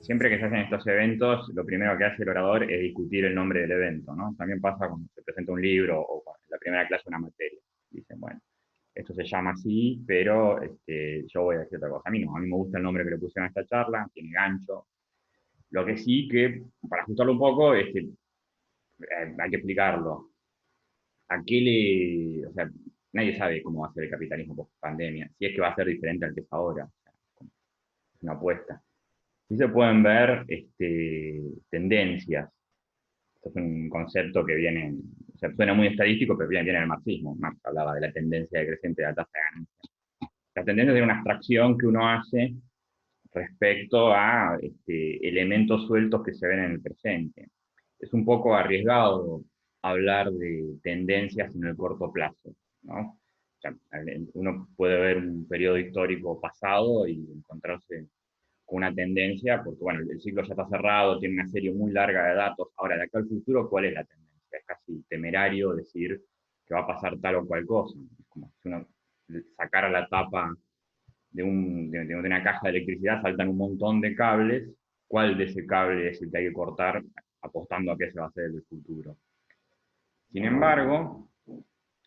siempre que se hacen estos eventos, lo primero que hace el orador es discutir el nombre del evento, ¿no? También pasa cuando se presenta un libro o cuando en la primera clase una materia. Dicen, bueno, esto se llama así, pero yo voy a decir otra cosa. A mí no, a mí me gusta el nombre que le pusieron a esta charla, tiene gancho. Lo que sí que, para ajustarlo un poco, hay que explicarlo. ¿A qué o sea, nadie sabe cómo va a ser el capitalismo post pandemia, si es que va a ser diferente al que es ahora. O sea, es una apuesta. Sí se pueden ver tendencias. Esto es un concepto que viene, o sea, suena muy estadístico, pero viene del marxismo. Marx hablaba de la tendencia decreciente de la tasa de ganancia. La tendencia es una abstracción que uno hace respecto a elementos sueltos que se ven en el presente. Es un poco arriesgado hablar de tendencias en el corto plazo, ¿no? O sea, uno puede ver un periodo histórico pasado y encontrarse con una tendencia, porque bueno, el ciclo ya está cerrado, tiene una serie muy larga de datos. Ahora, de acá al futuro, ¿cuál es la tendencia? Es casi temerario decir que va a pasar tal o cual cosa. Es como si uno sacara la tapa de una caja de electricidad, saltan un montón de cables. ¿Cuál de ese cable es el que hay que cortar apostando a que se va a hacer el futuro? Sin embargo,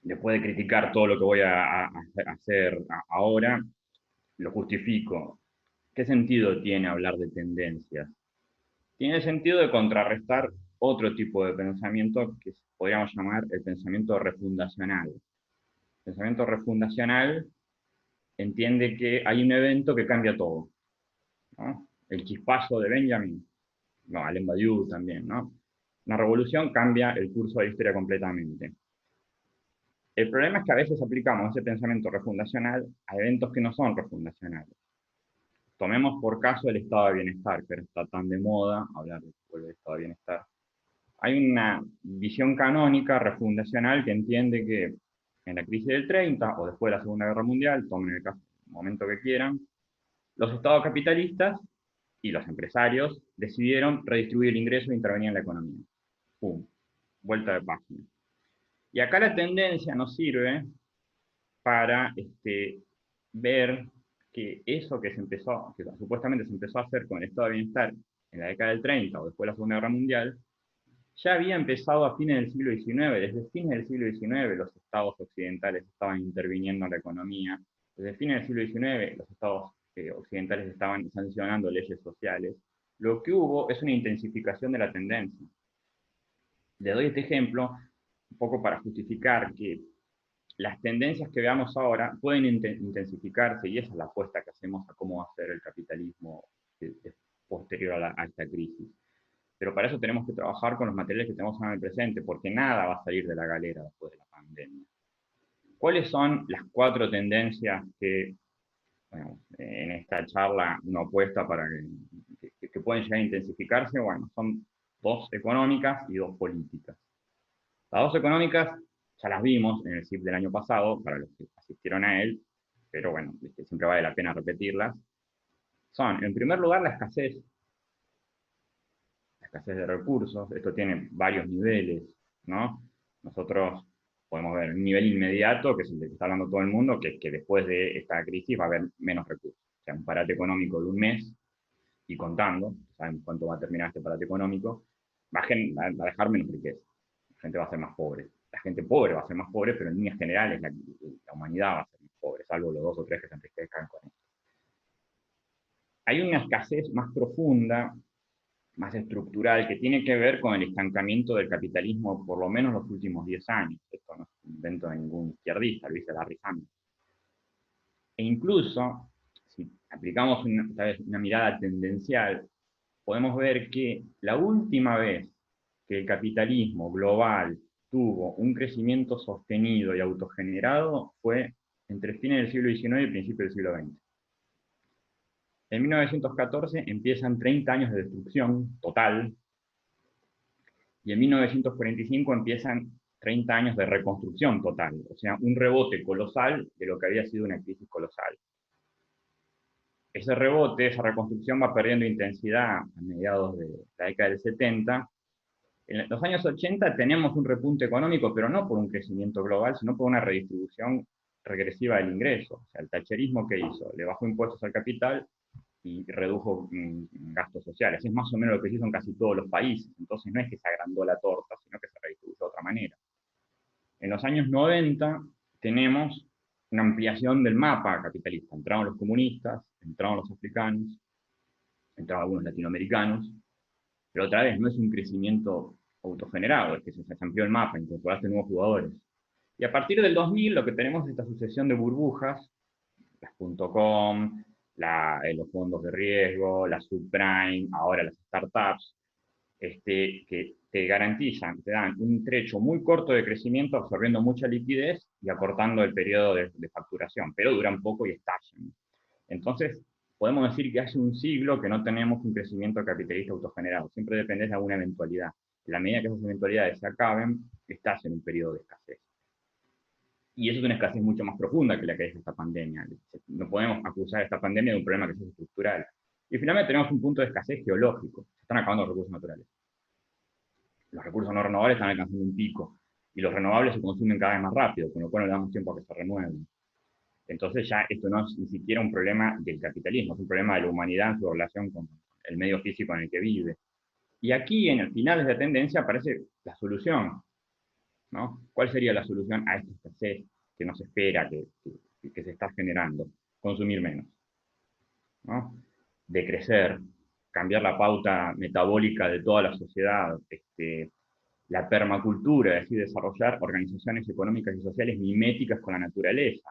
después de criticar todo lo que voy a hacer ahora, lo justifico. ¿Qué sentido tiene hablar de tendencias? Tiene el sentido de contrarrestar otro tipo de pensamiento que podríamos llamar el pensamiento refundacional. El pensamiento refundacional entiende que hay un evento que cambia todo, ¿no? El chispazo de Benjamin, no, Alain Badiou también, ¿no? Una revolución cambia el curso de la historia completamente. El problema es que a veces aplicamos ese pensamiento refundacional a eventos que no son refundacionales. Tomemos por caso el estado de bienestar, que está tan de moda hablar del estado de bienestar. Hay una visión canónica refundacional que entiende que en la crisis del 30 o después de la Segunda Guerra Mundial, tomen el momento que quieran, los estados capitalistas y los empresarios decidieron redistribuir el ingreso e intervenir en la economía. ¡Pum! Vuelta de página. Y acá la tendencia nos sirve para ver que eso que se empezó, que supuestamente se empezó a hacer con el estado de bienestar en la década del 30 o después de la Segunda Guerra Mundial, ya había empezado a fines del siglo XIX. Desde fines del siglo XIX los estados occidentales estaban interviniendo en la economía. Desde fines del siglo XIX los estados occidentales estaban sancionando leyes sociales. Lo que hubo es una intensificación de la tendencia. Le doy este ejemplo un poco para justificar que las tendencias que veamos ahora pueden intensificarse, y esa es la apuesta que hacemos a cómo va a ser el capitalismo posterior a esta crisis. Pero para eso tenemos que trabajar con los materiales que tenemos en el presente, porque nada va a salir de la galera después de la pandemia. ¿Cuáles son las 4 tendencias que, bueno, en esta charla uno apuesta para que pueden llegar a intensificarse? Bueno, son 2 económicas y 2 políticas. Las 2 económicas ya las vimos en el CIP del año pasado, para los que asistieron a él, pero bueno, siempre vale la pena repetirlas. Son, en primer lugar, la escasez de recursos. Esto tiene varios niveles, ¿no? Nosotros podemos ver un nivel inmediato, que es el de que está hablando todo el mundo, que es que después de esta crisis va a haber menos recursos. O sea, un parate económico de un mes y contando, sabemos cuánto va a terminar este parate económico, va a dejar menos riqueza. La gente va a ser más pobre. La gente pobre va a ser más pobre, pero en líneas generales la humanidad va a ser más pobre, salvo los 2 o 3 que se enriquezcan con esto. Hay una escasez más profunda, más estructural, que tiene que ver con el estancamiento del capitalismo por lo menos los últimos 10 años. Esto no es un invento de ningún izquierdista, lo dice Larry Summers. E incluso, si aplicamos una mirada tendencial, podemos ver que la última vez que el capitalismo global tuvo un crecimiento sostenido y autogenerado fue entre fines del siglo XIX y principios del siglo XX. En 1914 empiezan 30 años de destrucción total, y en 1945 empiezan 30 años de reconstrucción total, o sea, un rebote colosal de lo que había sido una crisis colosal. Ese rebote, esa reconstrucción va perdiendo intensidad a mediados de la década del 70. En los años 80 tenemos un repunte económico, pero no por un crecimiento global, sino por una redistribución regresiva del ingreso. O sea, el thatcherismo que hizo, le bajó impuestos al capital, y redujo gastos sociales. Es más o menos lo que se hizo en casi todos los países. Entonces no es que se agrandó la torta, sino que se redistribuyó de otra manera. En los años 90 tenemos una ampliación del mapa capitalista. Entraron los comunistas, entraron los africanos, entraron algunos latinoamericanos, pero otra vez no es un crecimiento autogenerado, es que se amplió el mapa, incorporaste nuevos jugadores. Y a partir del 2000 lo que tenemos es esta sucesión de burbujas, las .com, los fondos de riesgo, la subprime, ahora las startups, que te garantizan, te dan un trecho muy corto de crecimiento, absorbiendo mucha liquidez y acortando el periodo de facturación, pero duran poco y estallan. Entonces, podemos decir que hace un siglo que no tenemos un crecimiento capitalista autogenerado, siempre depende de alguna eventualidad. En la medida que esas eventualidades se acaben, estás en un periodo de escasez. Y eso es una escasez mucho más profunda que la que es esta pandemia. No podemos acusar a esta pandemia de un problema que es estructural. Y finalmente tenemos un punto de escasez geológico. Se están acabando los recursos naturales. Los recursos no renovables están alcanzando un pico. Y los renovables se consumen cada vez más rápido, con lo cual no le damos tiempo a que se renueven. Entonces ya esto no es ni siquiera un problema del capitalismo, es un problema de la humanidad en su relación con el medio físico en el que vive. Y aquí, en el final de esta tendencia, aparece la solución, ¿no? ¿Cuál sería la solución a esta escasez que nos espera, que se está generando? Consumir menos, ¿no? Decrecer, cambiar la pauta metabólica de toda la sociedad, la permacultura, es decir, desarrollar organizaciones económicas y sociales miméticas con la naturaleza,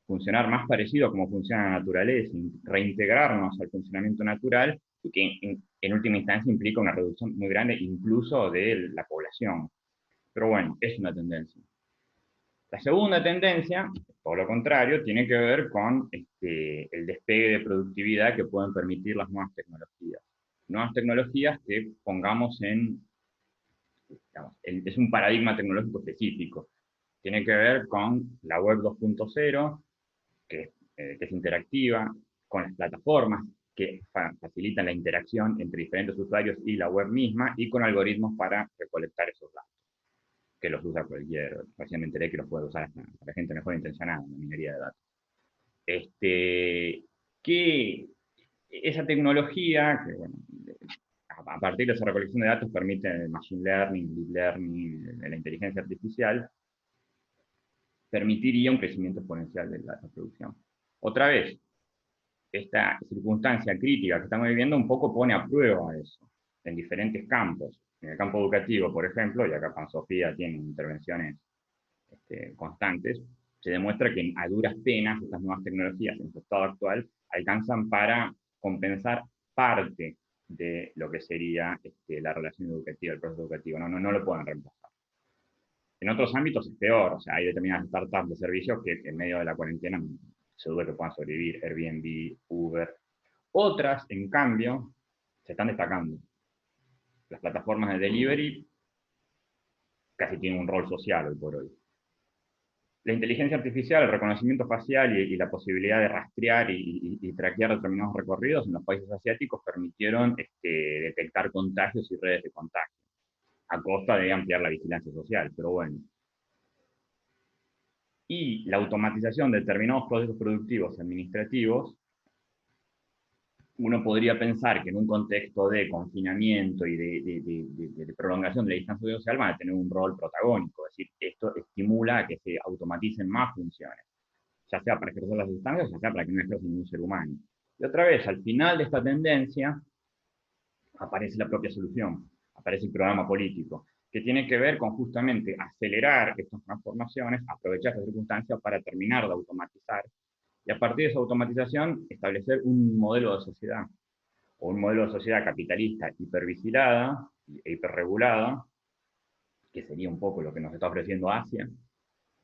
funcionar más parecido a cómo funciona la naturaleza, reintegrarnos al funcionamiento natural, y que en última instancia implica una reducción muy grande incluso de la población. Pero bueno, es una tendencia. La segunda tendencia, por lo contrario, tiene que ver con el despegue de productividad que pueden permitir las nuevas tecnologías. Nuevas tecnologías que pongamos digamos, es un paradigma tecnológico específico. Tiene que ver con la web 2.0, que es interactiva, con las plataformas que facilitan la interacción entre diferentes usuarios y la web misma, y con algoritmos para recolectar esos datos, que los usa cualquier, recién me enteré que los puede usar hasta la gente mejor intencionada, la minería de datos. Que esa tecnología, que bueno, a partir de esa recolección de datos permite el machine learning, deep learning, la inteligencia artificial, permitiría un crecimiento exponencial de la producción. Otra vez, esta circunstancia crítica que estamos viviendo un poco pone a prueba eso, en diferentes campos. En el campo educativo, por ejemplo, y acá Sofía tiene intervenciones constantes, se demuestra que a duras penas estas nuevas tecnologías en su estado actual alcanzan para compensar parte de lo que sería la relación educativa, el proceso educativo. No lo pueden reemplazar. En otros ámbitos es peor, o sea, hay determinadas startups de servicios que en medio de la cuarentena se duda que puedan sobrevivir, Airbnb, Uber. Otras, en cambio, se están destacando. Las plataformas de delivery casi tienen un rol social hoy por hoy. La inteligencia artificial, el reconocimiento facial y la posibilidad de rastrear y traquear determinados recorridos en los países asiáticos permitieron detectar contagios y redes de contagio, a costa de ampliar la vigilancia social, pero bueno. Y la automatización de determinados procesos productivos y administrativos, uno podría pensar que en un contexto de confinamiento y de prolongación de la distancia social van a tener un rol protagónico, es decir, esto estimula a que se automaticen más funciones, ya sea para ejercer las distancias, ya sea para que no ejerza ningún ser humano. Y otra vez, al final de esta tendencia, aparece la propia solución, aparece el programa político, que tiene que ver con justamente acelerar estas transformaciones, aprovechar estas circunstancias para terminar de automatizar, y a partir de esa automatización establecer un modelo de sociedad, o un modelo de sociedad capitalista hipervigilada e hiperregulada, que sería un poco lo que nos está ofreciendo Asia,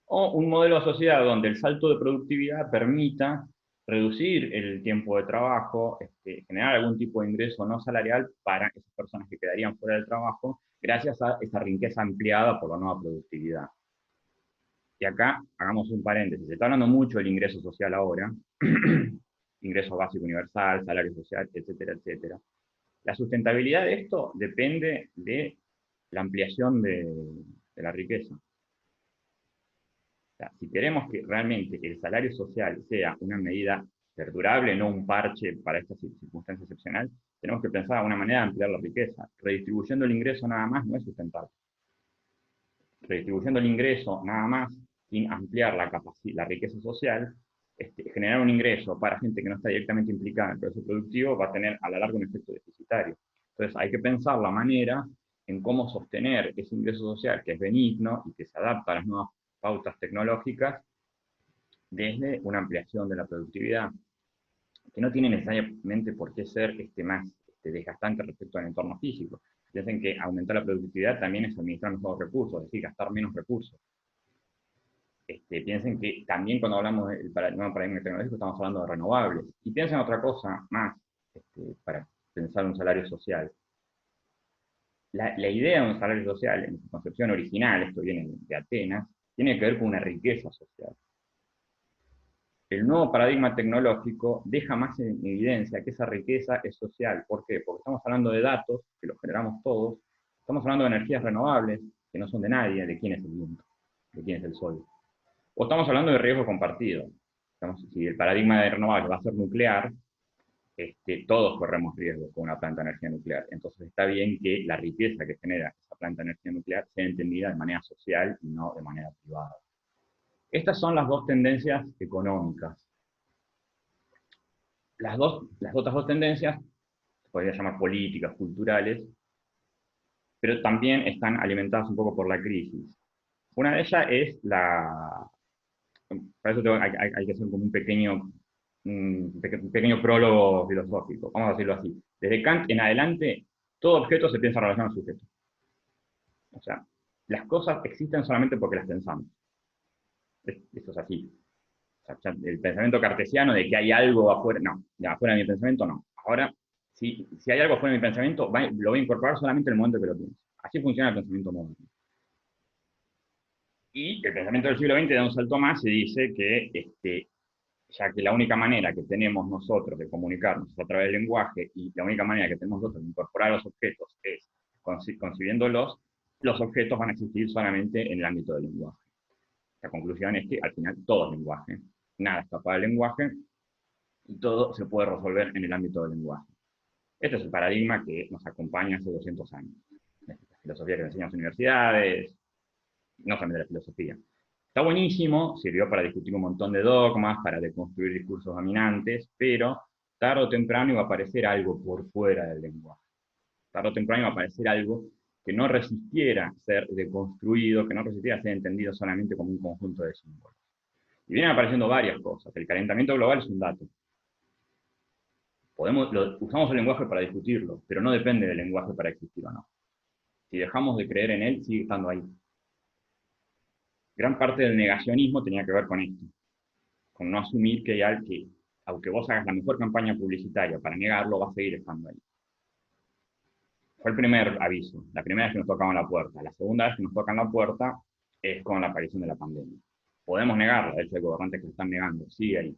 o un modelo de sociedad donde el salto de productividad permita reducir el tiempo de trabajo, generar algún tipo de ingreso no salarial para esas personas que quedarían fuera del trabajo, gracias a esa riqueza ampliada por la nueva productividad. Y acá hagamos un paréntesis. Se está hablando mucho del ingreso social ahora, ingreso básico universal, salario social, etcétera, etcétera. La sustentabilidad de esto depende de la ampliación de la riqueza. O sea, si queremos que realmente el salario social sea una medida perdurable, no un parche para esta circunstancia excepcional, tenemos que pensar de una manera de ampliar la riqueza. Redistribuyendo el ingreso nada más no es sustentable. Redistribuyendo el ingreso nada más, sin ampliar la riqueza social, generar un ingreso para gente que no está directamente implicada en el proceso productivo va a tener a la larga un efecto deficitario. Entonces hay que pensar la manera en cómo sostener ese ingreso social que es benigno y que se adapta a las nuevas pautas tecnológicas desde una ampliación de la productividad, que no tiene necesariamente por qué ser más desgastante respecto al entorno físico. Piensen que aumentar la productividad también es administrar mejor recursos, es decir, gastar menos recursos. Piensen que también cuando hablamos del nuevo paradigma tecnológico estamos hablando de renovables. Y piensen otra cosa más, para pensar un salario social. La idea de un salario social, en su concepción original, esto viene de Atenas, tiene que ver con una riqueza social. El nuevo paradigma tecnológico deja más en evidencia que esa riqueza es social. ¿Por qué? Porque estamos hablando de datos, que los generamos todos, estamos hablando de energías renovables, que no son de nadie, de quién es el viento, de quién es el sol. O estamos hablando de riesgo compartido. Si el paradigma de renovables va a ser nuclear, todos corremos riesgo con una planta de energía nuclear. Entonces está bien que la riqueza que genera esa planta de energía nuclear sea entendida de manera social y no de manera privada. Estas son las dos tendencias económicas. Las otras dos tendencias se podría llamar políticas, culturales, pero también están alimentadas un poco por la crisis. Una de ellas es para eso hay que hacer como un pequeño prólogo filosófico, vamos a decirlo así. Desde Kant en adelante, todo objeto se piensa en relación al sujeto. O sea, las cosas existen solamente porque las pensamos. Esto es así. O sea, el pensamiento cartesiano de que hay algo afuera, no, de afuera de mi pensamiento no. Ahora, si hay algo afuera de mi pensamiento, lo voy a incorporar solamente en el momento que lo pienso. Así funciona el pensamiento moderno. Y el pensamiento del siglo XX da un salto más y dice que, ya que la única manera que tenemos nosotros de comunicarnos es a través del lenguaje, y la única manera que tenemos nosotros de incorporar los objetos es concibiéndolos, los objetos van a existir solamente en el ámbito del lenguaje. La conclusión es que al final todo es lenguaje, nada escapa del lenguaje, y todo se puede resolver en el ámbito del lenguaje. Este es el paradigma que nos acompaña hace 200 años. La filosofía que enseñan las universidades, no solamente la filosofía. Está buenísimo, sirvió para discutir un montón de dogmas, para deconstruir discursos dominantes, pero tarde o temprano iba a aparecer algo por fuera del lenguaje. Tarde o temprano iba a aparecer algo que no resistiera ser deconstruido, que no resistiera ser entendido solamente como un conjunto de símbolos. Y vienen apareciendo varias cosas. El calentamiento global es un dato. Usamos el lenguaje para discutirlo, pero no depende del lenguaje para existir o no. Si dejamos de creer en él, sigue estando ahí. Gran parte del negacionismo tenía que ver con esto, con no asumir que hay algo que, aunque vos hagas la mejor campaña publicitaria para negarlo, va a seguir estando ahí. Fue el primer aviso, la primera vez que nos tocaban la puerta. La segunda vez que nos tocan la puerta es con la aparición de la pandemia. Podemos negarlo, de hecho hay gobernantes que lo están negando, sigue ahí.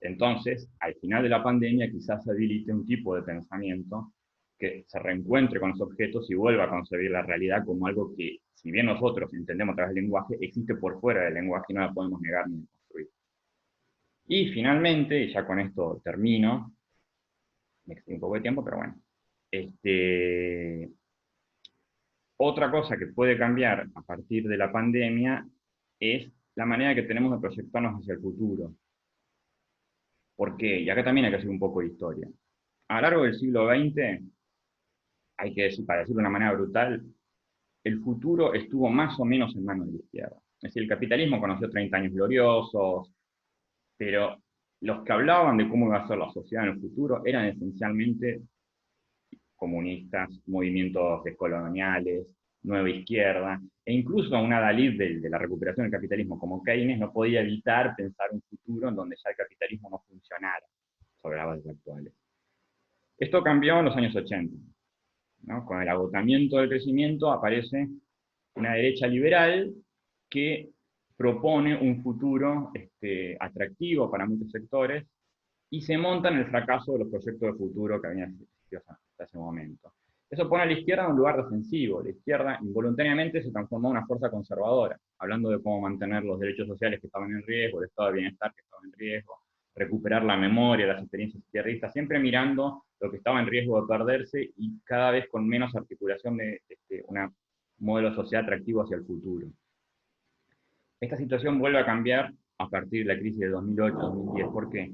Entonces, al final de la pandemia quizás se habilite un tipo de pensamiento que se reencuentre con los objetos y vuelva a concebir la realidad como algo que, si bien nosotros entendemos a través del lenguaje, existe por fuera del lenguaje y no la podemos negar ni construir. Y finalmente, y ya con esto termino, me extendí un poco de tiempo, pero bueno, otra cosa que puede cambiar a partir de la pandemia es la manera que tenemos de proyectarnos hacia el futuro. ¿Por qué? Y acá también hay que hacer un poco de historia. A lo largo del siglo XX, hay que decir, para decirlo de una manera brutal, el futuro estuvo más o menos en manos de la izquierda. Es decir, el capitalismo conoció 30 años gloriosos, pero los que hablaban de cómo iba a ser la sociedad en el futuro eran esencialmente comunistas, movimientos descoloniales, nueva izquierda, e incluso una adalid de la recuperación del capitalismo como Keynes no podía evitar pensar un futuro en donde ya el capitalismo no funcionara sobre las bases actuales. Esto cambió en los años 80. ¿No? Con el agotamiento del crecimiento aparece una derecha liberal que propone un futuro atractivo para muchos sectores y se monta en el fracaso de los proyectos de futuro que habían existido hasta ese momento. Eso pone a la izquierda en un lugar defensivo. La izquierda involuntariamente se transformó en una fuerza conservadora, hablando de cómo mantener los derechos sociales que estaban en riesgo, el estado de bienestar que estaba en riesgo, recuperar la memoria, las experiencias izquierdistas, siempre mirando lo que estaba en riesgo de perderse y cada vez con menos articulación de un modelo social atractivo hacia el futuro. Esta situación vuelve a cambiar a partir de la crisis de 2008-2010. ¿Por qué?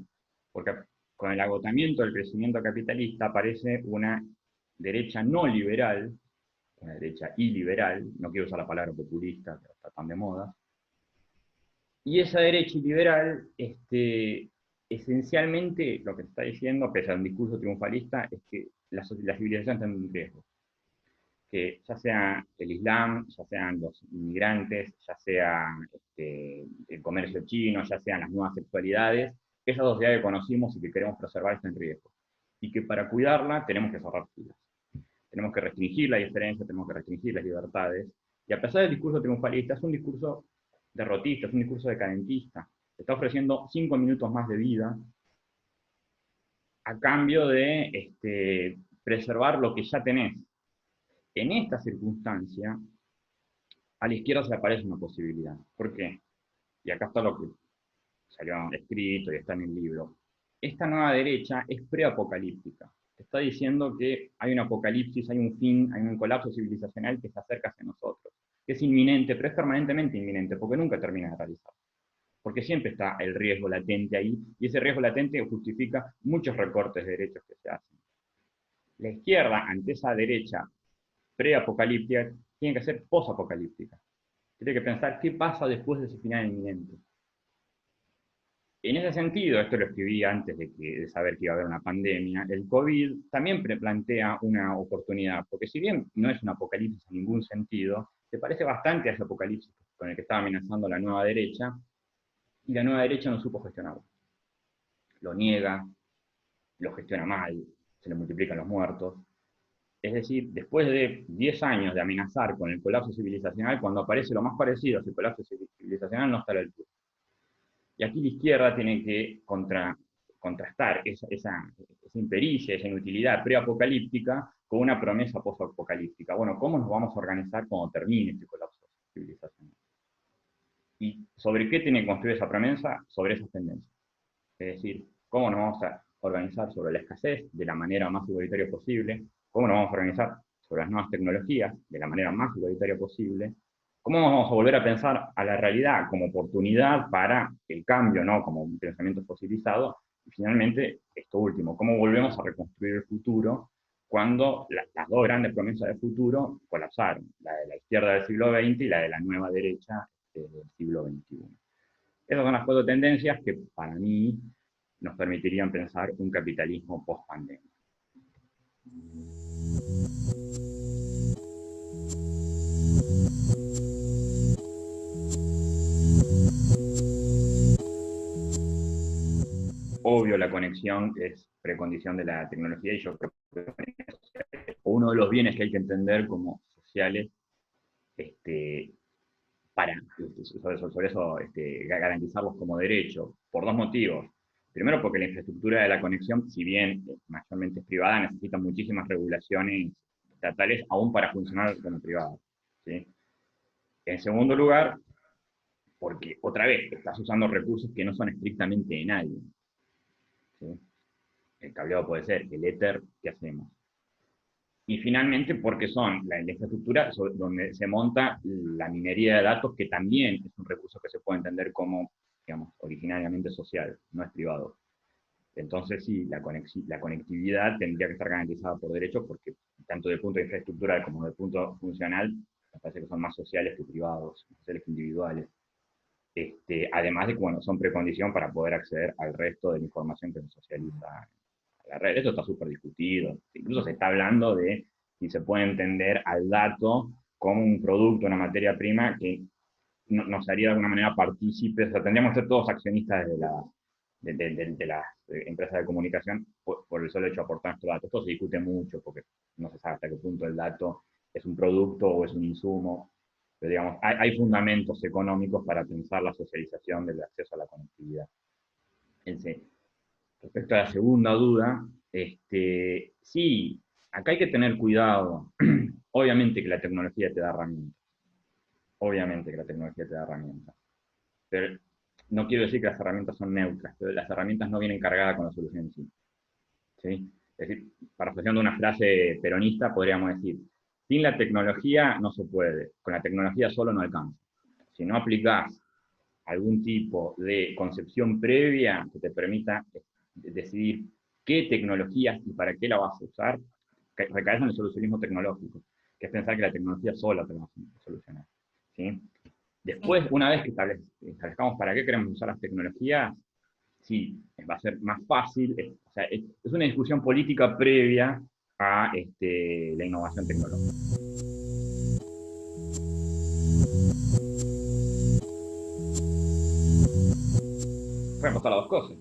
Porque con el agotamiento del crecimiento capitalista aparece una derecha no liberal, una derecha iliberal, no quiero usar la palabra populista, que está tan de moda, y esa derecha iliberal, esencialmente lo que está diciendo, pese a un discurso triunfalista, es que la civilización está en riesgo. Que ya sea el Islam, ya sean los inmigrantes, ya sea el comercio chino, ya sean las nuevas sexualidades, esa sociedad que conocimos y que queremos preservar está en riesgo. Y que para cuidarla tenemos que cerrar filas. Tenemos que restringir la diferencia, tenemos que restringir las libertades. Y a pesar del discurso triunfalista, es un discurso derrotista, es un discurso decadentista. Te está ofreciendo 5 minutos más de vida a cambio de preservar lo que ya tenés. En esta circunstancia, a la izquierda se le aparece una posibilidad. ¿Por qué? Y acá está lo que salió escrito y está en el libro. Esta nueva derecha es preapocalíptica. Está diciendo que hay un apocalipsis, hay un fin, hay un colapso civilizacional que se acerca hacia nosotros. Que es inminente, pero es permanentemente inminente, porque nunca termina de realizar. Porque siempre está el riesgo latente ahí, y ese riesgo latente justifica muchos recortes de derechos que se hacen. La izquierda, ante esa derecha preapocalíptica, tiene que ser posapocalíptica. Tiene que pensar qué pasa después de ese final inminente. En ese sentido, esto lo escribí antes de saber que iba a haber una pandemia, el COVID también plantea una oportunidad, porque si bien no es un apocalipsis en ningún sentido, se parece bastante a ese apocalipsis con el que estaba amenazando la nueva derecha, y la nueva derecha no supo gestionarlo. Lo niega, lo gestiona mal, se le multiplican los muertos. Es decir, después de 10 años de amenazar con el colapso civilizacional, cuando aparece lo más parecido a ese colapso civilizacional, no está a la altura. Y aquí la izquierda tiene que contrastar esa impericia, esa inutilidad preapocalíptica con una promesa posapocalíptica. Bueno, ¿cómo nos vamos a organizar cuando termine este colapso civilizacional? ¿Y sobre qué tiene que construir esa promesa? Sobre esas tendencias. Es decir, ¿cómo nos vamos a organizar sobre la escasez de la manera más igualitaria posible? ¿Cómo nos vamos a organizar sobre las nuevas tecnologías de la manera más igualitaria posible? ¿Cómo vamos a volver a pensar a la realidad como oportunidad para el cambio, ¿no? Como un pensamiento fosilizado? Y finalmente, esto último, ¿cómo volvemos a reconstruir el futuro cuando las dos grandes promesas de futuro colapsaron? La de la izquierda del siglo XX y la de la nueva derecha del siglo XXI. Esas son las cuatro tendencias que para mí nos permitirían pensar un capitalismo post-pandemia. Obvio, la conexión es precondición de la tecnología y yo creo que uno de los bienes que hay que entender como sociales para sobre eso garantizarlos como derecho, por dos motivos. Primero, porque la infraestructura de la conexión, si bien mayormente es privada, necesita muchísimas regulaciones estatales aún para funcionar como privada. ¿Sí? En segundo lugar, porque otra vez estás usando recursos que no son estrictamente de nadie. ¿Sí? El cableado puede ser, el éter, ¿qué hacemos? Y finalmente, porque son la infraestructura donde se monta la minería de datos, que también es un recurso que se puede entender como, digamos, originariamente social, no es privado. Entonces, sí, la conectividad tendría que estar garantizada por derecho, porque tanto desde el punto de infraestructura como desde el punto funcional, me parece que son más sociales que privados, más sociales que individuales. Además de que, bueno, son precondición para poder acceder al resto de la información que se socializa a la red. Esto está súper discutido. Incluso se está hablando de si se puede entender al dato como un producto, una materia prima que nos haría de alguna manera partícipes, o sea, tendríamos que ser todos accionistas de las empresas de comunicación por el solo hecho de aportar nuestros datos. Esto se discute mucho porque no se sabe hasta qué punto el dato es un producto o es un insumo. Pero digamos, hay fundamentos económicos para pensar la socialización del acceso a la conectividad. Respecto a la segunda duda, sí, acá hay que tener cuidado. Obviamente que la tecnología te da herramientas. Obviamente que la tecnología te da herramientas. Pero no quiero decir que las herramientas son neutras, pero las herramientas no vienen cargadas con la solución en sí. ¿Sí? Es decir, parafraseando una frase peronista, podríamos decir, sin la tecnología no se puede, con la tecnología solo no alcanza. Si no aplicás algún tipo de concepción previa que te permita decidir qué tecnologías y para qué la vas a usar, recaes en el solucionismo tecnológico, que es pensar que la tecnología sola te va a solucionar. ¿Sí? Después, una vez que establezcamos para qué queremos usar las tecnologías, sí, va a ser más fácil, o sea, es una discusión política previa a la innovación tecnológica. Pueden pasar las dos cosas.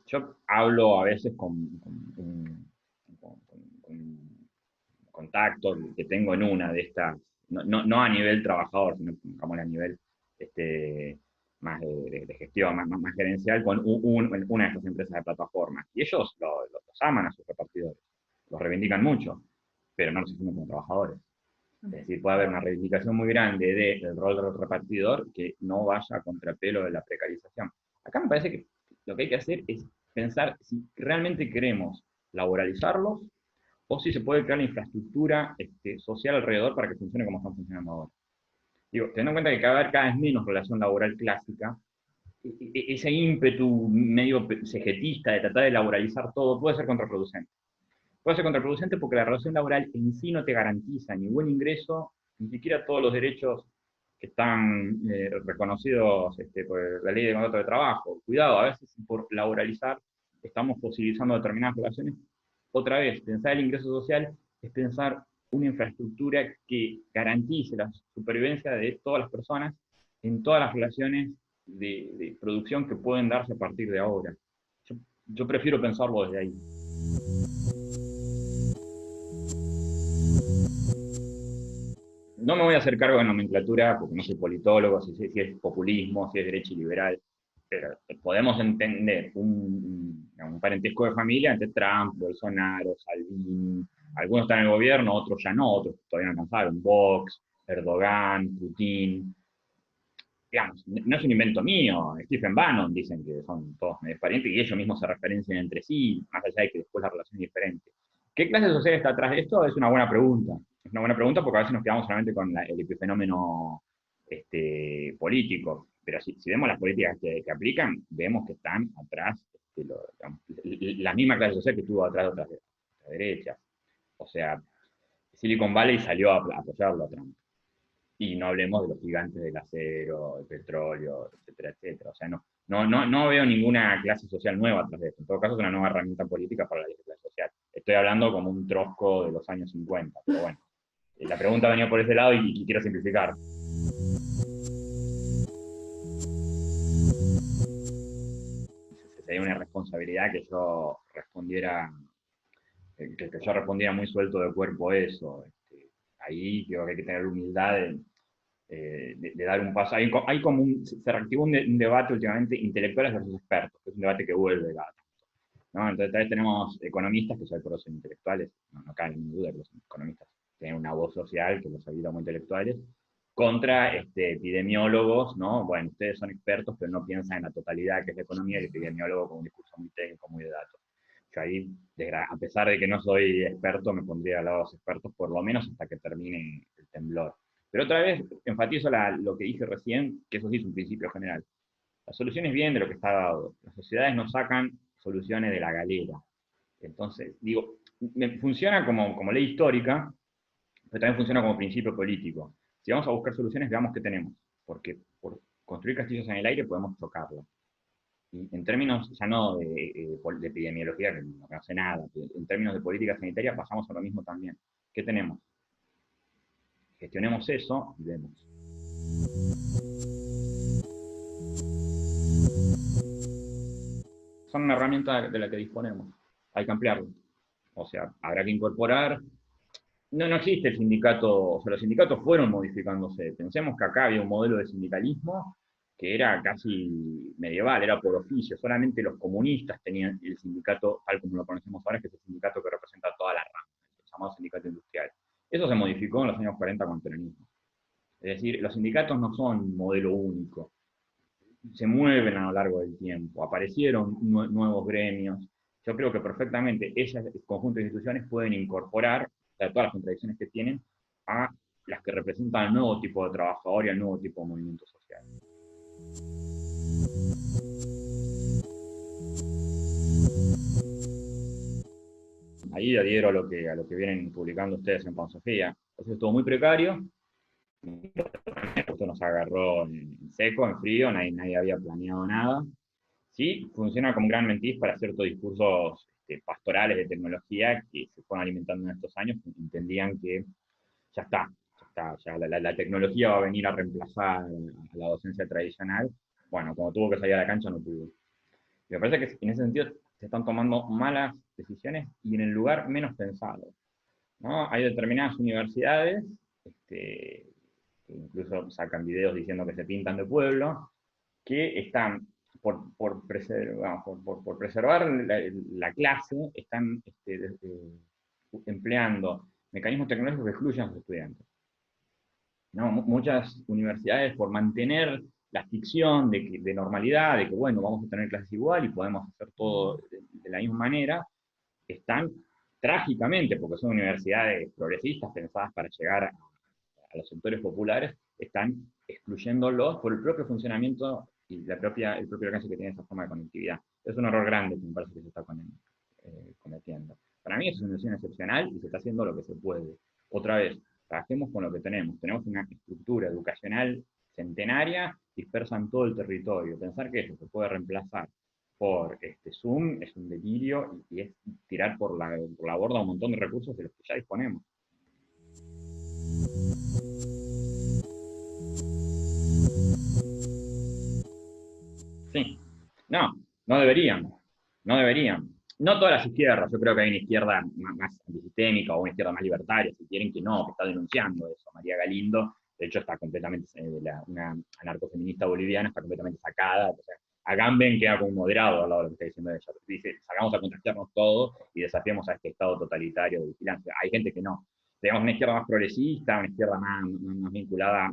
Yo hablo a veces con contactos que tengo en una de estas, no a nivel trabajador, sino como a nivel más de gestión, más gerencial, con una de estas empresas de plataformas. Y ellos los aman a sus repartidores, los reivindican mucho, pero no los asumen como trabajadores. Es decir, puede haber una reivindicación muy grande del rol del repartidor que no vaya a contrapelo de la precarización. Acá me parece que lo que hay que hacer es pensar si realmente queremos laboralizarlos o si se puede crear la infraestructura social alrededor para que funcione como están funcionando ahora. Digo, teniendo en cuenta que cada vez cada vez menos relación laboral clásica, ese ímpetu medio cegetista de tratar de laboralizar todo puede ser contraproducente. Puede ser contraproducente porque la relación laboral en sí no te garantiza ni buen ingreso, ni siquiera todos los derechos que están reconocidos por la ley de contrato de trabajo. Cuidado, a veces por laboralizar estamos posibilizando determinadas relaciones. Otra vez, pensar el ingreso social es pensar una infraestructura que garantice la supervivencia de todas las personas en todas las relaciones de producción que pueden darse a partir de ahora. Yo prefiero pensarlo desde ahí. No me voy a hacer cargo de nomenclatura porque no soy politólogo, si es populismo, si es derecha y liberal, pero podemos entender un parentesco de familia entre Trump, Bolsonaro, Salvini, algunos están en el gobierno, otros ya no, otros todavía no alcanzaron, Vox, Erdogan, Putin. Digamos, no es un invento mío, Stephen Bannon dicen que son todos medios parientes y ellos mismos se referencian entre sí, más allá de que después la relación es diferente. ¿Qué clase social está atrás de esto? Es una buena pregunta. Es una buena pregunta porque a veces nos quedamos solamente con el epifenómeno político, pero si vemos las políticas que aplican, vemos que están atrás digamos, la misma clase social que estuvo atrás de otras derechas. O sea, Silicon Valley salió a apoyarlo a Trump. Y no hablemos de los gigantes del acero, el petróleo, etcétera, etcétera. O sea, no veo ninguna clase social nueva atrás de esto. En todo caso, es una nueva herramienta política para la clase social. Estoy hablando como un trosco de los años 50, pero bueno. La pregunta venía por ese lado y quiero simplificar. Sería una responsabilidad que yo respondiera, yo respondiera muy suelto de cuerpo eso. Ahí creo que hay que tener humildad de dar un paso. Hay como se reactivó un debate últimamente, intelectuales versus expertos, que es un debate que vuelve cada tanto, ¿no? Entonces, tal vez tenemos economistas que son por los intelectuales, no cabe ninguna duda que los economistas tienen una voz social que los habilita como intelectuales, contra epidemiólogos, ¿no? Bueno, ustedes son expertos, pero no piensan en la totalidad que es la economía, y el epidemiólogo con un discurso muy técnico, muy de datos. Yo ahí, a pesar de que no soy experto, me pondría al lado de los expertos, por lo menos hasta que termine el temblor. Pero otra vez enfatizo lo que dije recién, que eso sí es un principio general. Las soluciones vienen de lo que está dado. Las sociedades no sacan soluciones de la galera. Entonces, digo, funciona como ley histórica, pero también funciona como principio político. Si vamos a buscar soluciones, veamos qué tenemos. Porque por construir castillos en el aire podemos chocarlos. Y en términos ya no de epidemiología, que no hace nada, en términos de política sanitaria pasamos a lo mismo también. ¿Qué tenemos? Gestionemos eso y vemos. Son una herramienta de la que disponemos. Hay que ampliarlo. O sea, habrá que incorporar. No existe el sindicato, o sea, los sindicatos fueron modificándose. Pensemos que acá había un modelo de sindicalismo que era casi medieval, era por oficio. Solamente los comunistas tenían el sindicato tal como lo conocemos ahora, que es el sindicato que representa toda la rama, el llamado sindicato industrial. Eso se modificó en los años 40 con el peronismo. Es decir, los sindicatos no son un modelo único. se mueven a lo largo del tiempo, aparecieron nuevos gremios. Yo creo que perfectamente ese conjunto de instituciones pueden incorporar, o sea, todas las contradicciones que tienen, a las que representan al nuevo tipo de trabajador y al nuevo tipo de movimiento social. Ahí adhiero a lo que vienen publicando ustedes en Pansofía. Eso es todo muy precario, esto nos agarró en seco, en frío, nadie había planeado nada. Sí, funciona como un gran mentis para ciertos discursos pastorales de tecnología que se fueron alimentando en estos años, que entendían que ya está, ya la tecnología va a venir a reemplazar a la docencia tradicional. Bueno, como tuvo que salir a la cancha no pudo. Y me parece que en ese sentido se están tomando malas decisiones y en el lugar menos pensado, ¿no? Hay determinadas universidades que incluso sacan videos diciendo que se pintan de pueblo, que están por preservar la clase, están empleando mecanismos tecnológicos que excluyen a los estudiantes. ¿No? Muchas universidades, por mantener la ficción de normalidad, de que, bueno, vamos a tener clases igual y podemos hacer todo de la misma manera, están trágicamente, porque son universidades progresistas pensadas para llegar a los sectores populares, están excluyéndolos por el propio funcionamiento y el propio alcance que tiene esa forma de conectividad. Es un error grande que me parece que se está cometiendo. Para mí es una situación excepcional y se está haciendo lo que se puede. Otra vez, trabajemos con lo que tenemos. Tenemos una estructura educacional centenaria dispersa en todo el territorio. Pensar que eso se puede reemplazar por Zoom es un delirio y es tirar por la borda un montón de recursos de los que ya disponemos. Sí, no, no deberían, no deberían. No todas las izquierdas, yo creo que hay una izquierda más antisistémica o una izquierda más libertaria, si quieren, que no, que está denunciando eso. María Galindo, de hecho, está completamente, una anarcofeminista boliviana, está completamente sacada. O sea, Agamben queda como un moderado al lado de lo que está diciendo ella. Dice, salgamos a contagiarnos todos y desafiemos a este estado totalitario de vigilancia. Hay gente que no. Tenemos una izquierda más progresista, una izquierda más vinculada a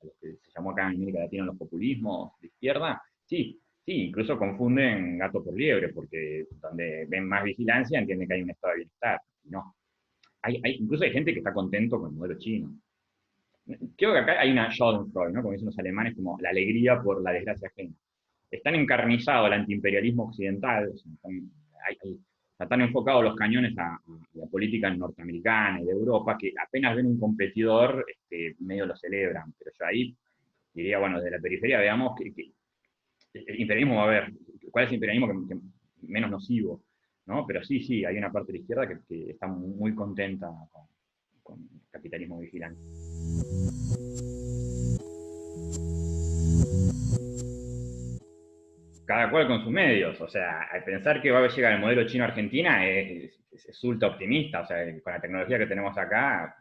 lo que se llamó acá en América Latina los populismos de izquierda. Sí, sí, incluso confunden gato por liebre, porque donde ven más vigilancia entienden que hay un estado de bienestar. No. Incluso hay gente que está contento con el modelo chino. Creo que acá hay una Schadenfreude, ¿no? Como dicen los alemanes, como la alegría por la desgracia ajena. Están encarnizados el antiimperialismo occidental, o sea, están enfocados los cañones a la política norteamericana y de Europa, que apenas ven un competidor, medio lo celebran. Pero yo ahí diría, bueno, desde la periferia veamos que el imperialismo va a haber, cuál es el imperialismo que menos nocivo, ¿no? Pero sí, sí, hay una parte de la izquierda que está muy contenta con el capitalismo vigilante. Cada cual con sus medios, o sea, al pensar que va a llegar el modelo chino-Argentina es ultra optimista, o sea, con la tecnología que tenemos acá,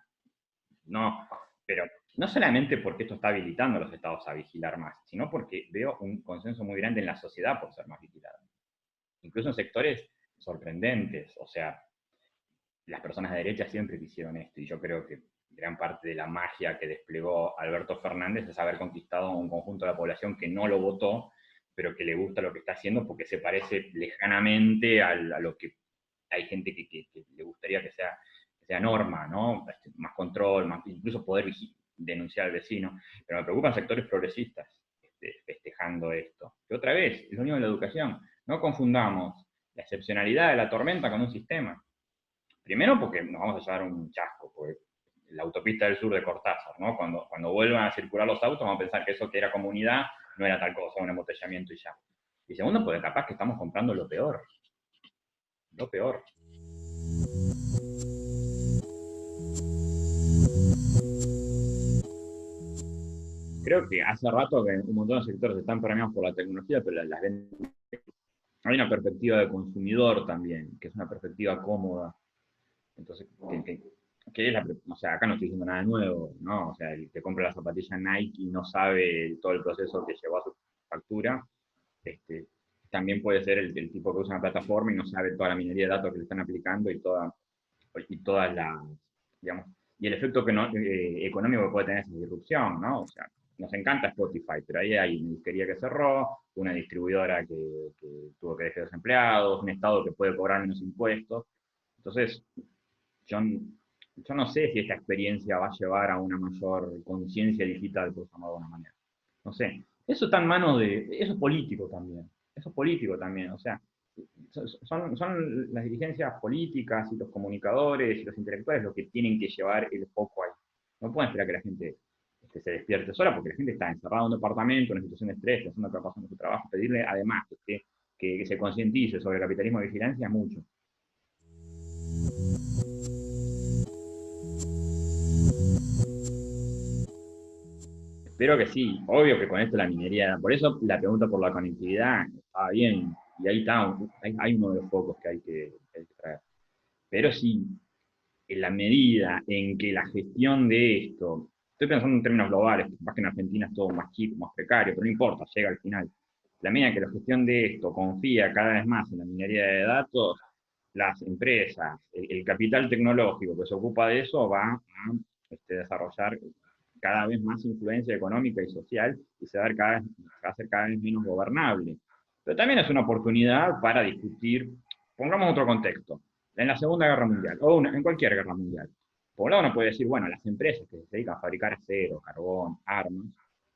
no, pero no solamente porque esto está habilitando a los estados a vigilar más, sino porque veo un consenso muy grande en la sociedad por ser más vigilados. Incluso en sectores sorprendentes, o sea, las personas de derecha siempre quisieron esto, y yo creo que gran parte de la magia que desplegó Alberto Fernández es haber conquistado a un conjunto de la población que no lo votó, pero que le gusta lo que está haciendo porque se parece lejanamente a lo que hay gente que le gustaría que sea norma, ¿no? Más control, más, incluso poder denunciar al vecino. Pero me preocupan sectores progresistas festejando esto. Que otra vez, es lo único de la educación. No confundamos la excepcionalidad de la tormenta con un sistema. Primero porque nos vamos a llevar un chasco, porque la autopista del sur de Cortázar, ¿no? Cuando vuelvan a circular los autos, vamos a pensar que eso que era comunidad no era tal cosa, un embotellamiento y ya. Y segundo, porque capaz que estamos comprando lo peor. Lo peor. Creo que hace rato que un montón de sectores están permeados por la tecnología, pero las ven. Hay una perspectiva de consumidor también, que es una perspectiva cómoda. Entonces, que es o sea, acá no estoy diciendo nada nuevo, ¿no? O sea, el que compra la zapatilla Nike y no sabe todo el proceso que llevó a su factura, también puede ser el tipo que usa una plataforma y no sabe toda la minería de datos que le están aplicando y todas las, digamos, y el efecto que no, económico que puede tener esa disrupción, ¿no? O sea, nos encanta Spotify, pero ahí hay una disquería que cerró, una distribuidora que tuvo que dejar los empleados, un Estado que puede cobrar menos impuestos. Entonces, yo, yo no sé si esta experiencia va a llevar a una mayor conciencia digital, por llamarlo de alguna manera. No sé. Eso está en manos de. Eso es político también. Eso es político también. O sea, son las dirigencias políticas y los comunicadores y los intelectuales los que tienen que llevar el foco ahí. No pueden esperar que la gente se despierte sola porque la gente está encerrada en un departamento, en una situación de estrés, pensando que va pasando su trabajo. Pedirle además que se concientice sobre el capitalismo de vigilancia es mucho. Espero que sí, obvio que con esto la minería, por eso la pregunta por la conectividad estaba bien, y ahí está, hay uno de los focos que hay que traer. Pero sí, en la medida en que la gestión de esto, estoy pensando en términos globales, más que en Argentina es todo más chico, más precario, pero no importa, llega al final. La medida en que la gestión de esto confía cada vez más en la minería de datos, las empresas, el capital tecnológico que se ocupa de eso va a desarrollar cada vez más influencia económica y social y va a ser cada vez menos gobernable. Pero también es una oportunidad para discutir, pongamos otro contexto, en la Segunda Guerra Mundial, o en cualquier guerra mundial. Por un lado uno puede decir, bueno, las empresas que se dedican a fabricar acero, carbón, armas,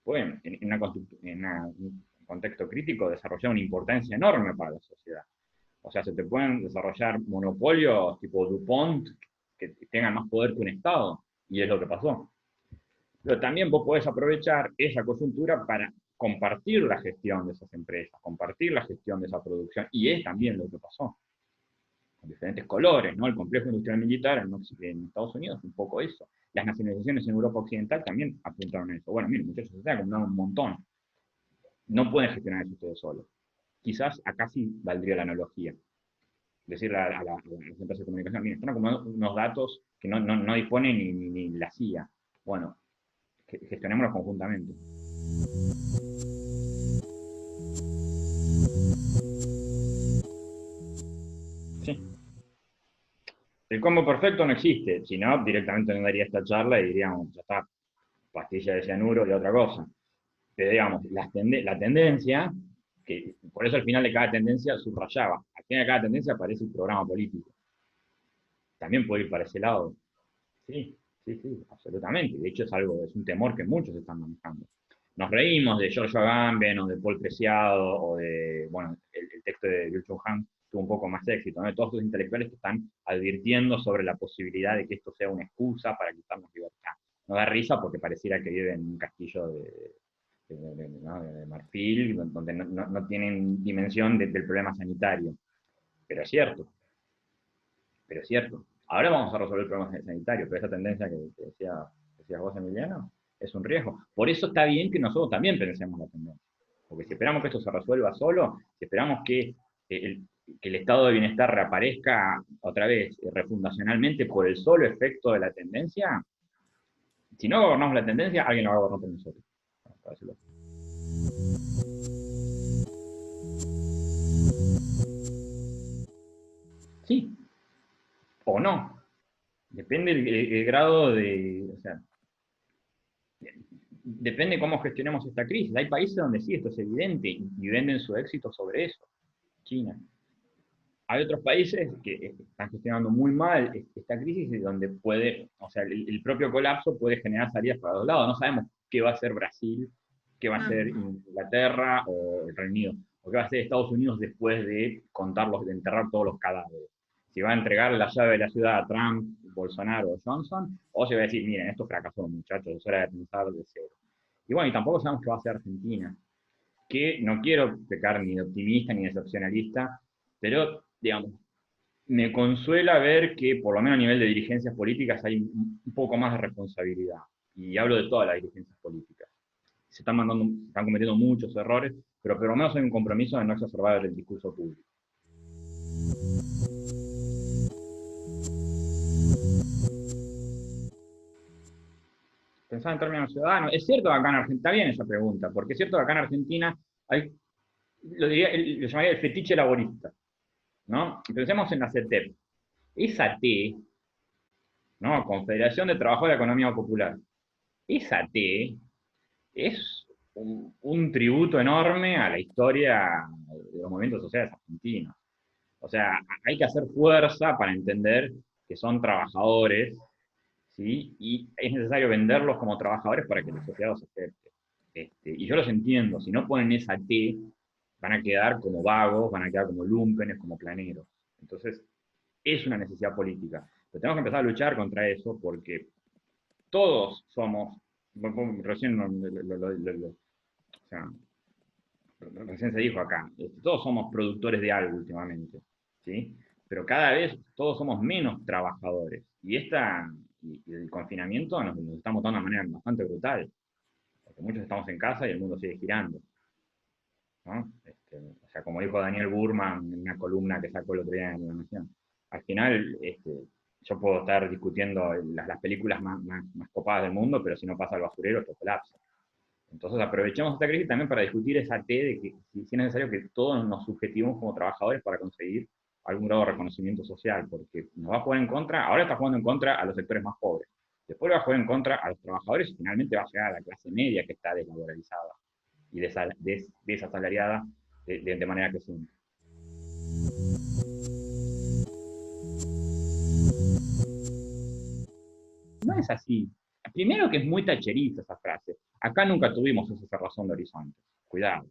pueden, un contexto crítico, desarrollar una importancia enorme para la sociedad. O sea, se te pueden desarrollar monopolios tipo DuPont que tengan más poder que un Estado, y es lo que pasó. Pero también vos podés aprovechar esa coyuntura para compartir la gestión de esas empresas, compartir la gestión de esa producción, y es también lo que pasó, con diferentes colores, ¿no? El complejo industrial militar en Estados Unidos, un poco eso. Las nacionalizaciones en Europa Occidental también apuntaron a eso. Bueno, miren, muchachos, se están acumulando un montón. No pueden gestionar eso ustedes solos. Quizás acá sí valdría la analogía. Decirle a las empresas de comunicación, miren, están acumulando unos datos que no dispone ni la CIA. Bueno, gestionémoslos conjuntamente. Sí. El combo perfecto no existe, si no, directamente no daría esta charla y diríamos, ya está, pastilla de cianuro y otra cosa. Pero digamos, la tendencia, que por eso al final de cada tendencia subrayaba, al final de cada tendencia aparece un programa político. También puede ir para ese lado. Sí, sí, sí, absolutamente. De hecho es un temor que muchos están manejando. Nos reímos de Giorgio Agamben o de Paul Preciado o de, bueno, el texto de Byung-Chul Han tuvo un poco más de éxito, ¿no? De todos estos intelectuales que están advirtiendo sobre la posibilidad de que esto sea una excusa para quitarnos libertad. No da risa porque pareciera que viven en un castillo de marfil, donde no tienen dimensión del problema sanitario. Pero es cierto, pero es cierto. Ahora vamos a resolver el problema sanitario, pero esa tendencia que decías vos, Emiliano, es un riesgo. Por eso está bien que nosotros también pensemos la tendencia. Porque si esperamos que esto se resuelva solo, si esperamos que el estado de bienestar reaparezca otra vez refundacionalmente por el solo efecto de la tendencia, si no gobernamos la tendencia, alguien la va a gobernar por nosotros. Sí, o no. Depende el grado de, o sea, depende cómo gestionemos esta crisis. Hay países donde sí, esto es evidente y venden su éxito sobre eso. China. Hay otros países que están gestionando muy mal esta crisis y donde puede, o sea, el propio colapso puede generar salidas para los lados. No sabemos qué va a hacer Brasil, qué va a hacer Inglaterra o el Reino Unido, o qué va a hacer Estados Unidos después de contarlos, de enterrar todos los cadáveres. Si va a entregar la llave de la ciudad a Trump, Bolsonaro o Johnson, o se va a decir, miren, esto fracasó, muchachos, es hora de pensar de cero. Y bueno, y tampoco sabemos qué va a hacer Argentina, que no quiero pecar ni de optimista ni de excepcionalista, pero, digamos, me consuela ver que, por lo menos a nivel de dirigencias políticas, hay un poco más de responsabilidad. Y hablo de todas las dirigencias políticas. Están cometiendo muchos errores, pero por lo menos hay un compromiso de no exacerbar el discurso público. Pensar en términos ciudadanos. Es cierto que acá en Argentina, está bien esa pregunta, porque es cierto que acá en Argentina hay, lo llamaría el fetiche laborista, ¿no? Pensemos en la CETEP. Esa T, ¿no? Confederación de Trabajadores de la Economía Popular. Esa T es un tributo enorme a la historia de los movimientos sociales argentinos. O sea, hay que hacer fuerza para entender que son trabajadores, ¿sí? Y es necesario venderlos como trabajadores para que la sociedad los acepte. Y yo los entiendo, si no ponen esa T, van a quedar como vagos, van a quedar como lumpenes, como planeros. Entonces, es una necesidad política. Pero tenemos que empezar a luchar contra eso porque todos somos, recién o sea, recién se dijo acá, todos somos productores de algo últimamente, ¿sí? Pero cada vez todos somos menos trabajadores. Y el confinamiento nos está matando de una manera bastante brutal, porque muchos estamos en casa y el mundo sigue girando, ¿no? O sea, como dijo Daniel Burman en una columna que sacó el otro día en La Nación, al final yo puedo estar discutiendo las películas más copadas del mundo, pero si no pasa el basurero, esto colapsa. Entonces aprovechemos esta crisis también para discutir esa T de que si es necesario que todos nos subjetivemos como trabajadores para conseguir algún grado de reconocimiento social, porque nos va a jugar en contra, ahora está jugando en contra a los sectores más pobres, después va a jugar en contra a los trabajadores y finalmente va a llegar a la clase media que está deslaboralizada y desasalariada de manera creciente. No es así. Primero que es muy tacherista esa frase. Acá nunca tuvimos esa cerrazón de horizontes. Cuidado.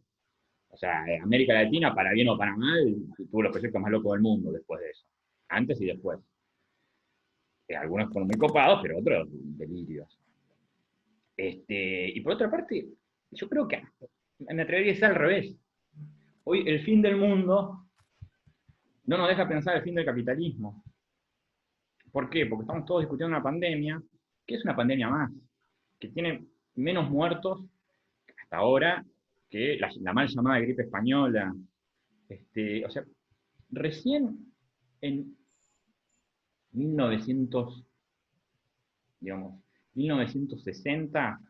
O sea, América Latina, para bien o para mal, tuvo los proyectos más locos del mundo después de eso. Antes y después. Algunos fueron muy copados, pero otros delirios. Y por otra parte, yo creo que me atrevería a decir al revés. Hoy el fin del mundo no nos deja pensar el fin del capitalismo. ¿Por qué? Porque estamos todos discutiendo una pandemia, que es una pandemia más, que tiene menos muertos hasta ahora que la mal llamada gripe española. O sea, recién en 1900, digamos, 1960,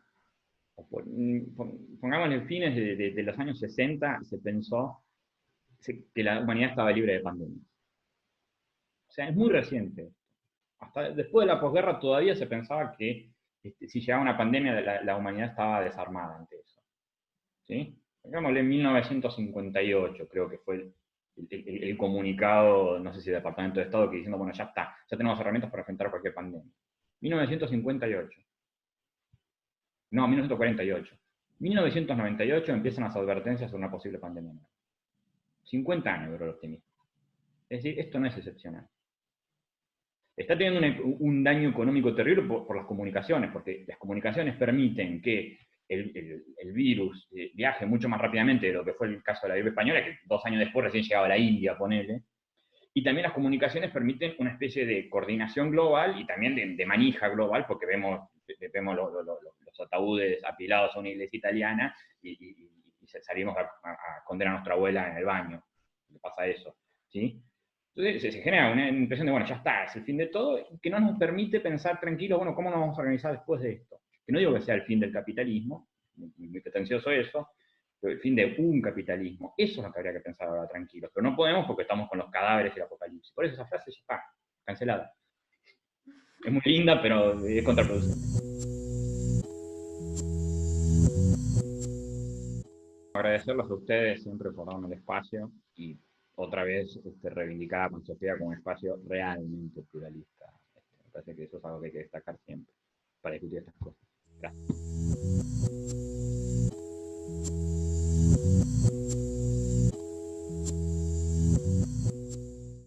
pongámosle fines de los años 60, se pensó que la humanidad estaba libre de pandemia. O sea, es muy reciente. Hasta después de la posguerra todavía se pensaba que si llegaba una pandemia la humanidad estaba desarmada ante eso. ¿Sí? Pongámosle 1958, creo que fue el comunicado, no sé si del Departamento de Estado, que diciendo, bueno, ya está, ya tenemos herramientas para enfrentar cualquier pandemia. 1958. No, 1948. 1998 empiezan las advertencias sobre una posible pandemia. 50 años duró el optimismo. Es decir, esto no es excepcional. Está teniendo un daño económico terrible por las comunicaciones, porque las comunicaciones permiten que el virus viaje mucho más rápidamente de lo que fue el caso de la gripe española, que 2 años después recién llegaba a la India, ponele. Y también las comunicaciones permiten una especie de coordinación global y también de manija global, porque vemos los ataúdes apilados a una iglesia italiana y salimos a esconder a nuestra abuela en el baño. ¿Qué pasa eso? ¿Sí? Entonces se genera una impresión de, bueno, ya está, es el fin de todo, que no nos permite pensar tranquilos, bueno, ¿cómo nos vamos a organizar después de esto? Que no digo que sea el fin del capitalismo, muy pretencioso eso, pero el fin de un capitalismo. Eso es lo que habría que pensar ahora tranquilos. Pero no podemos porque estamos con los cadáveres y el apocalipsis. Por eso esa frase ya está, cancelada. Es muy linda, pero es contraproducente. Agradecerlos a ustedes siempre por darme el espacio y otra vez reivindicar a Sofía como un espacio realmente pluralista. Me parece que eso es algo que hay que destacar siempre para discutir estas cosas. Gracias.